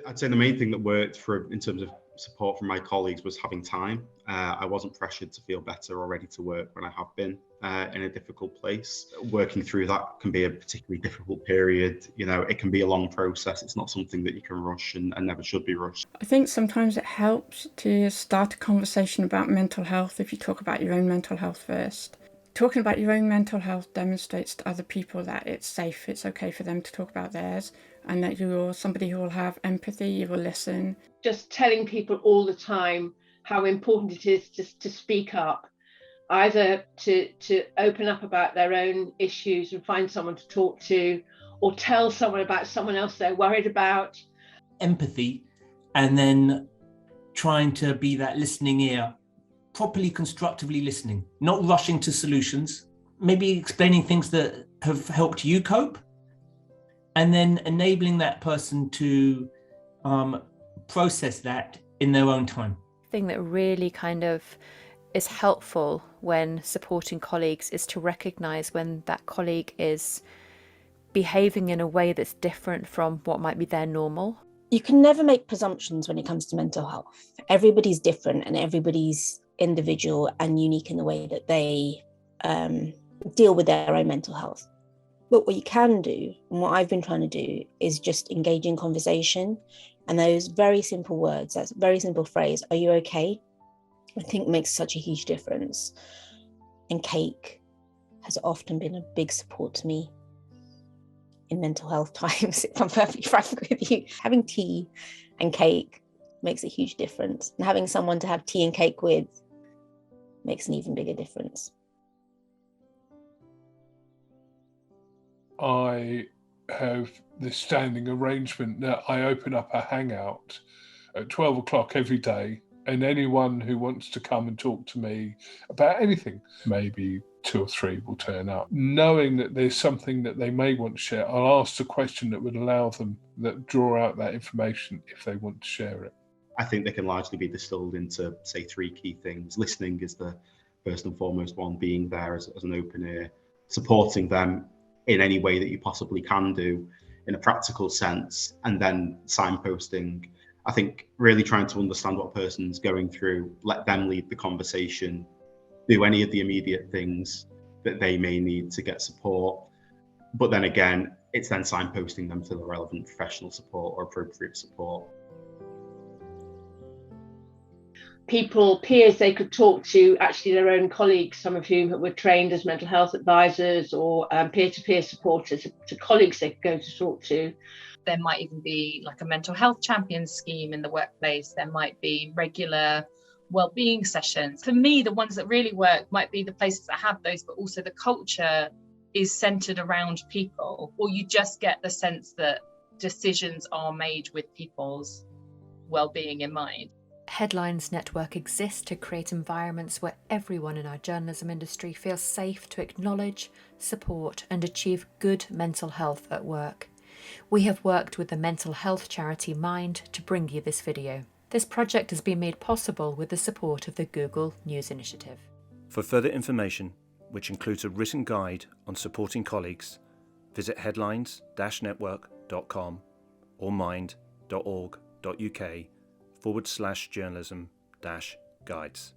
I'd say the main thing that worked in terms of support from my colleagues was having time. I wasn't pressured to feel better or ready to work when I have been in a difficult place. Working through that can be a particularly difficult period. It can be a long process. It's not something that you can rush and never should be rushed. I think sometimes it helps to start a conversation about mental health if you talk about your own mental health first. Talking about your own mental health demonstrates to other people that it's safe, it's okay for them to talk about theirs, and that you're somebody who will have empathy, you will listen. Just telling people all the time how important it is to speak up, either to open up about their own issues and find someone to talk to, or tell someone about someone else they're worried about. Empathy, and then trying to be that listening ear, properly constructively listening, not rushing to solutions, maybe explaining things that have helped you cope, and then enabling that person to process that in their own time. The thing that really kind of is helpful when supporting colleagues is to recognise when that colleague is behaving in a way that's different from what might be their normal. You can never make presumptions when it comes to mental health. Everybody's different and everybody's individual and unique in the way that they deal with their own mental health. But what you can do, and what I've been trying to do, is just engage in conversation. And those very simple words, that very simple phrase, "Are you okay?" I think makes such a huge difference. And cake has often been a big support to me in mental health times, if I'm perfectly frank with you. Having tea and cake makes a huge difference. And having someone to have tea and cake with makes an even bigger difference. I have this standing arrangement that I open up a hangout at 12 o'clock every day, and anyone who wants to come and talk to me about anything, maybe 2 or 3 will turn up. Knowing that there's something that they may want to share, I'll ask the question that would allow them, that draw out that information if they want to share it. I think they can largely be distilled into, say, 3 key things. Listening is the first and foremost one, being there as an open ear, supporting them in any way that you possibly can do in a practical sense, and then signposting. I think really trying to understand what a person's going through, let them lead the conversation, do any of the immediate things that they may need to get support. But then again, it's then signposting them to the relevant professional support or appropriate support. Peers they could talk to, actually their own colleagues, some of whom were trained as mental health advisors or peer-to-peer supporters, to colleagues they could go to talk to. There might even be like a mental health champion scheme in the workplace. There might be regular well-being sessions. For me, the ones that really work might be the places that have those, but also the culture is centered around people, or you just get the sense that decisions are made with people's well-being in mind. Headlines Network exists to create environments where everyone in our journalism industry feels safe to acknowledge, support and achieve good mental health at work. We have worked with the mental health charity Mind to bring you this video. This project has been made possible with the support of the Google News Initiative. For further information, which includes a written guide on supporting colleagues, visit headlines-network.com or mind.org.uk/journalism-guides.